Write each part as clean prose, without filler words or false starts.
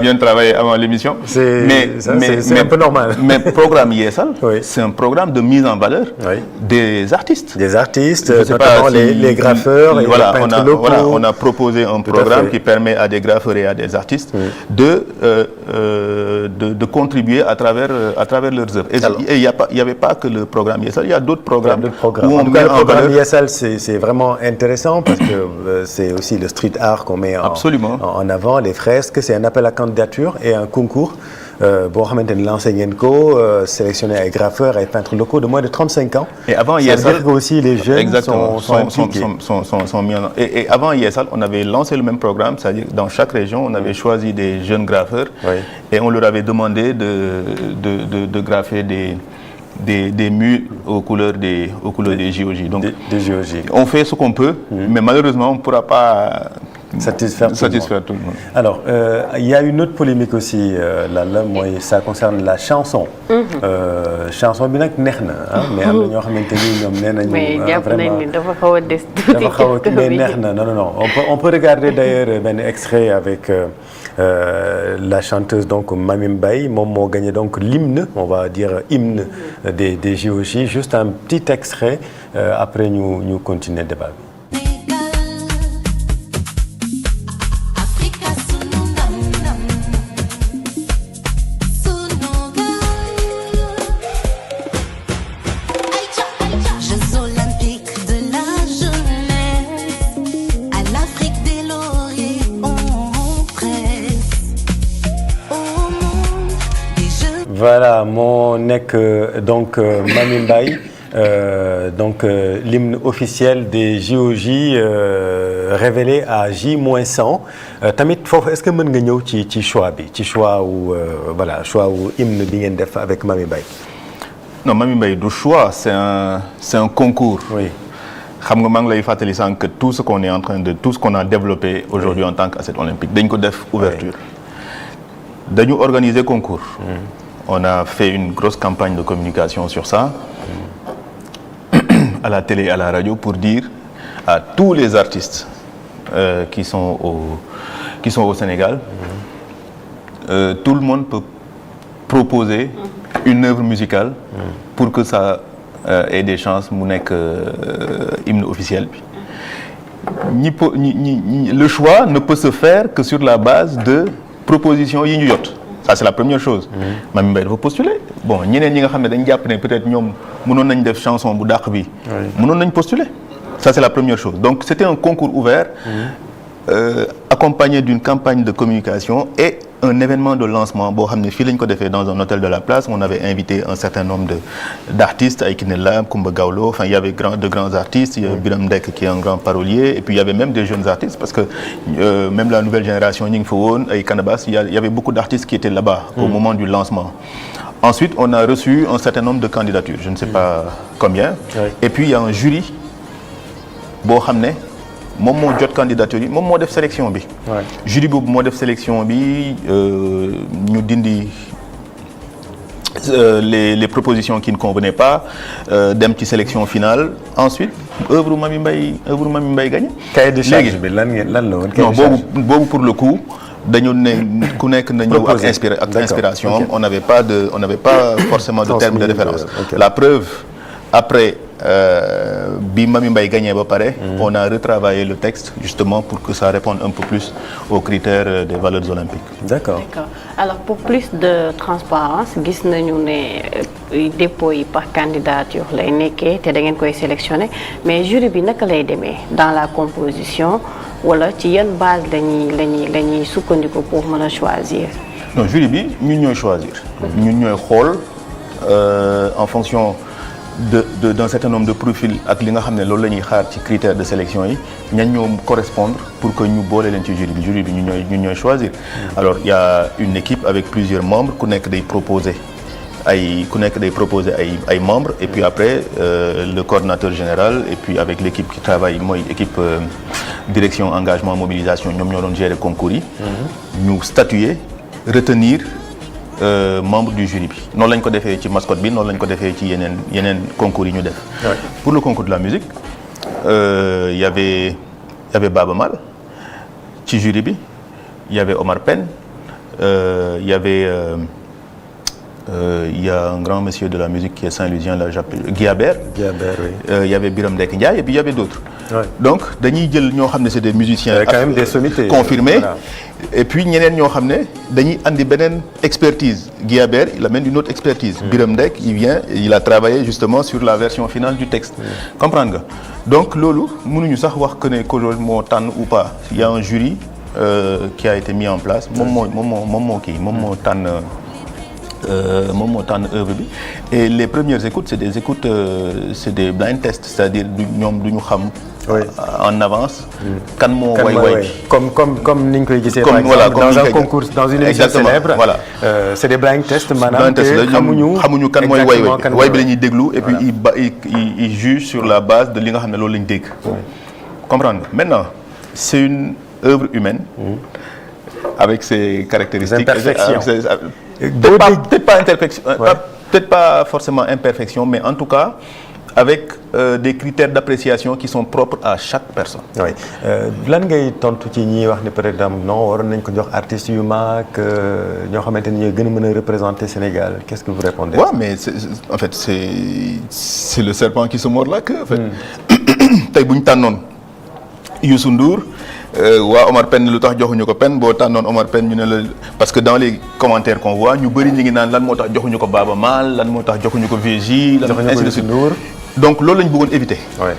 bien travaillé avant l'émission. C'est un peu normal. Mais programme Yeesal, oui. c'est un programme de mise en valeur des artistes. Des artistes, notamment les graffeurs et les peintres locaux. Voilà, on a proposé un programme qui permet à des graffeurs et à des artistes de contribuer à travers leurs œuvres. Et il n'y avait pas que le programme Yeesal, il y a d'autres programmes. En tout cas, le programme Yeesal, c'est vraiment intéressant parce que c'est aussi le street art qu'on met en avant, les fresques. C'est un appel à candidature et un concours. Boo xamante ni lancé ngeen ko sélectionné ay graffeurs ay peintres locaux de moins de 35 ans. Et avant Yeesal, c'est-à-dire que aussi les jeunes sont mis en... Et avant Yeesal, on avait lancé le même programme, c'est-à-dire dans chaque région, on avait choisi des jeunes graffeurs et on leur avait demandé de graffer des murs aux couleurs des JOJ. Donc, des JOJ. On fait ce qu'on peut, mais malheureusement, on ne pourra pas satisfaire tout le monde. Alors, il y a une autre polémique aussi, ça concerne la chanson. Chanson bi nag neex na mais am na ñoo xamante ni ñoom nee nañu. mais jàpp nañ ni dafa xaw a des tuuti. dafa xaw a mais neex na non. On peut regarder d'ailleurs benn extrait avec la chanteuse donc Mamy Mbaye moom moo gagné donc l'hymne, on va dire hymne des JOJ. Juste un petit extrait après ñu continuer débat bi. Voilà moo nekk donc Mamy Mbaye donc l'hymne officiel des JOJ révélé à J-100 tamit foofu est-ce que mën nga ñëw ci choix bi ci choix wu hymne bi ngeen def avec Mamy Mbaye. Non, Mamy Mbaye du choix, c'est un concours. Oui. xam nga maa ngi lay fàttali sànq que tout ce qu'on a développé aujourd'hui en tant qu'athlète olympique dañ ko def ouverture dañu organiser concours. On a fait une grosse campagne de communication sur ça, à la télé, à la radio, pour dire à tous les artistes qui sont au Sénégal, tout le monde peut proposer une œuvre musicale pour que ça ait des chances mu nekk hymne officiel bi. Le choix ne peut se faire que sur la base de propositions yi ñu jot. Ça c'est la première chose. Mamy Mbaye dafa postuler bon ñeneen ñi nga xam ne dañ jàpp ne peut-être ñoom mënoon nañ def chanson bu dàq bi. mënoon nañ postuler. Ça c'est la première chose. Donc c'était un concours ouvert accompagné d'une campagne de communication et un événement de lancement boo xam ne fii lañ ko defee dans un hôtel de la place. On avait invité un certain nombre d'artistes ay Kiné Lam, Coumba Gawlo, enfin il y avait de grands artistes, il y a Biram Ndek qui est un grand parolier et puis il y avait même des jeunes artistes parce que même la nouvelle génération ñi ngi fa woon ay Canabas, il y avait beaucoup d'artistes qui étaient là-bas au moment du lancement. Ensuite, on a reçu un certain nombre de candidatures, je ne sais pas combien. Et puis il y a un jury boo xam ne moom moo jot candidature yi moom moo def sélection bi. jury boobu moo def sélection bi ñu dindi les propositions qui ne convenaient pas dem ci sélection finale. Ensuite œuvre Mamy Mbaye gagné. cahier de charge bi lan la woon. non boobu pour le coup dañu ne ku nekk na ñëw ak inspiration. On n'avait pas forcément de terme de référence. La preuve après. Bi Mamy Mbaye gagné ba pare. On a retravaillé le texte justement pour que ça réponde un peu plus aux critères des valeurs olympiques. D'accord. Alors pour plus de transparence gis nañu ne dépôt yi par candidature lay nekkee te da ngeen koy sélectionner mais jury bi naka lay demee dans la composition wala ci yan base lañuy sukkandiku pour mën a choisir. Non, jury bi ñun ñooy choisir. ñun ñooy xool en fonction. d'un certain nombre de profils ak li nga xam ne loolu la ñuy xaar ci critères de sélection yi ñan ñoo correspondre pour que ñu boole leen ci jury bi ñun ñooy choisir. Alors il y a une équipe avec plusieurs membres ku nekk day proposer ay membres et puis après le coordinateur général et puis avec l'équipe qui travaille mooy équipe direction engagement mobilisation ñoom ñoo doon gérer concours yi. ñu statuer retenir. Membre du jury bi noonu lañ ko defee ci mascotte bi noonu lañ ko defee ci yeneen concours yi ñu def. Pour le concours de la musique il y avait Baba Mal ci jury bi il y avait Omar Pène il y a un grand monsieur de la musique qui est Saint-Louisien, là, Guiabert. Guiabert, oui. Il y avait Biram Ndek Ndiaye et puis il y avait d'autres. Ouais. Donc, dañuy jël ñoo xam ne c'est des musiciens. Il y a quand même des sommités confirmés. Voilà. Et puis ñeneen ñoo xam ne dañuy andi beneen expertise. Guiabert, il amène une autre expertise. Biram Ndek, il vient, il a travaillé justement sur la version finale du texte. Comprendre nga. Donc loolu mënuñu sax wax que ne COJOJ moo tànn ou pas. Il y a un jury qui a été mis en place. moom moo tànn œuvre bi. Et les premières écoutes c'est des blind tests, c'est-à-dire ñoom duñu xam. Oui. En avance. kan moo way comme ni ñu koy gisee. Comme, par exemple, voilà, dans un concours, dans une émission célèbre. Voilà. C'est des blind tests maanaam. xamuñu kan mooy way bi la ñuy déglu et puis il juge sur la base de li nga xam ne loolu la ñu dégg. Comprendre nga. Maintenant c'est une œuvre humaine. Avec ses caractéristiques. Peut-être pas forcément imperfection, mais en tout cas avec des critères d'appréciation qui sont propres à chaque personne. Oui. Lan ngay tontu ci ñi wax ne par exemple non waroon nañ ko jox artistes yu mag ñoo xamante ni ñooy gën a mën a représenter Sénégal, qu'est-ce que vous répondez? Ouais, mais en fait c'est le serpent qui se mord la queue en fait. Tey bu ñu tànnoon Youssou Ndour. waa Omar Pène lu tax joxuñu ko Pène boo tànnoon Omar Pène ñu ne la parce que dans les commentaires qu'on voit ñu bëri ñu ngi naan lan moo tax joxuñu ko Baaba Maal lan moo tax joxuñu ko VJ. joxuñu ko Youssou Ndour. Donc loolu la ñu bëggoon éviter. Ouais.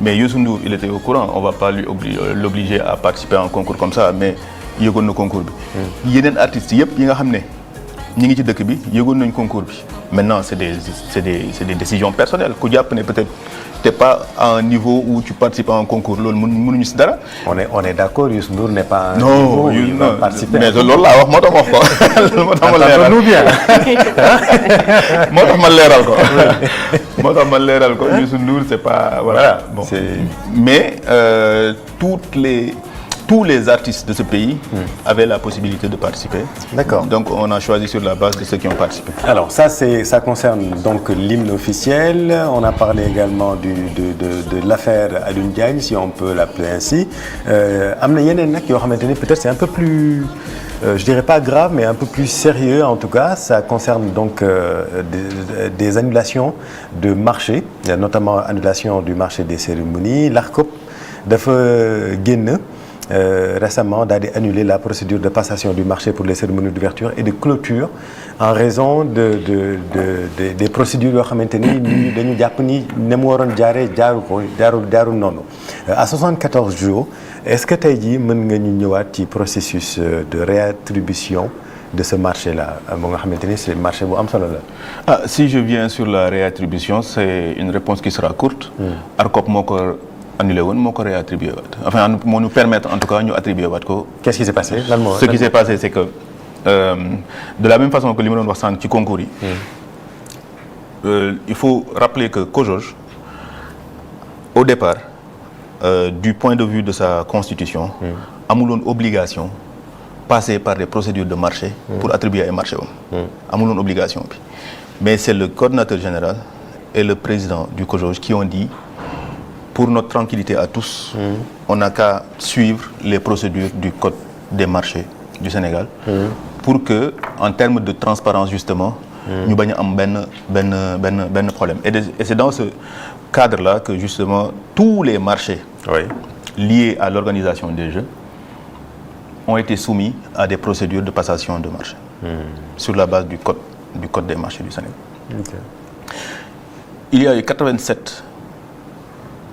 Mais Youssou Ndour il était au courant, on va pas l'obliger à participer à un concours comme ça, mais yëgoon na concours bi. Yeneen artistes yëpp yi nga xam ne ñi ngi ci dëkk bi yëgoon nañ concours bi. Maintenant c'est des décisions personnelles ku jàpp ne peut-être t'es pas à un niveau où tu participes à un concours loolu mënuñu si dara. On est d'accord, Youssou Ndour n'est pas à un niveau où il va participer. Mais loolu laa wax moo tax ma wax ko. moo tax ma leeral ko. Youssou Ndour c'est pas voilà. Bon. Mais tous les artistes de ce pays avaient la possibilité de participer. D'accord. Donc on a choisi sur la base de ceux qui ont participé. Alors ça concerne donc l'hymne officiel. On a parlé également de l'affaire Alioune Diagne, si on peut l'appeler ainsi. Am na yeneen nag yoo xamante ni peut-être c'est un peu plus je dirais pas grave mais un peu plus sérieux en tout cas. Ça concerne donc des annulations de marché, notamment annulation du marché des cérémonies. L'ARCOP dafa génn récemment daal di annuler la procédure de passation du marché pour les cérémonies d'ouverture et de clôture en raison des procédures yoo xamante ni dañu jàpp ni ne mu waroon jaarul noonu. À 74 jours est-ce que tey jii mën nga ñu ñëwaat ci processus de réattribution de ce marché-là moo nga xamante ni c'est marché bu am solo la. Ah, si je viens sur la réattribution c'est une réponse qui sera courte. ARCOP moo ko annulé woon moo ko réattribué waat enfin moo nous permettre en tout cas ñu attribué waat ko. Qu'est-ce qui s'est passé? Ce qui s'est passé c'est que de la même façon que li ma doon wax sànq ci concours yi. Il faut rappeler que COJOJ au départ du point de vue de sa constitution. amuloon obligation passer par des procédures de marché. pour attribuer ay marché woon. amuloon obligation bi mais c'est le coordinateur général et le président du COJOJ qui ont dit. Pour notre tranquillité à tous, on n'a qu'à suivre les procédures du code des marchés du Sénégal pour que, en termes de transparence justement, ñu bañ a am benn problème. Et c'est dans ce cadre-là que justement tous les marchés liés à l'organisation des Jeux ont été soumis à des procédures de passation de marché sur la base du code des marchés du Sénégal. Okay. Il y a eu 87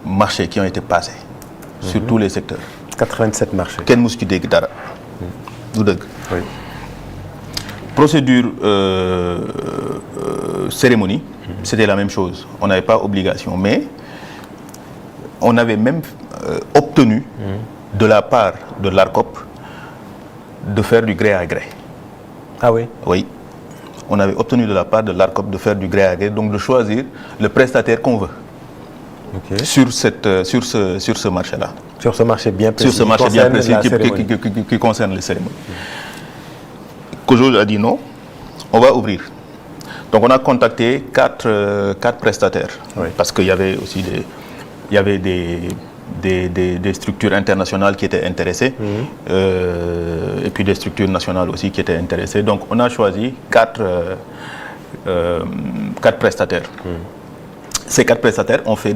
marchés qui ont été passés sur tous les secteurs. 87 marchés. Kenn musu ci dégg dara. du dëgg. Oui. Procédure cérémonie, c'était la même chose. On n'avait pas obligation, mais on avait même obtenu de la part de l'ARCOP de faire du gré à gré. Ah oui? Oui. On avait obtenu de la part de l'ARCOP de faire du gré à gré, donc de choisir le prestataire qu'on veut. Okay. Sur ce marché-là. Sur ce marché bien précis. Sur ce marché bien précis qui concerne les cérémonies. COJOJ a dit non, on va ouvrir. Donc on a contacté quatre prestataires. Oui. Parce qu'il y avait aussi des des structures internationales qui étaient intéressées et puis des structures nationales aussi qui étaient intéressées. Donc on a choisi quatre prestataires. Ces 4 prestataires ont fait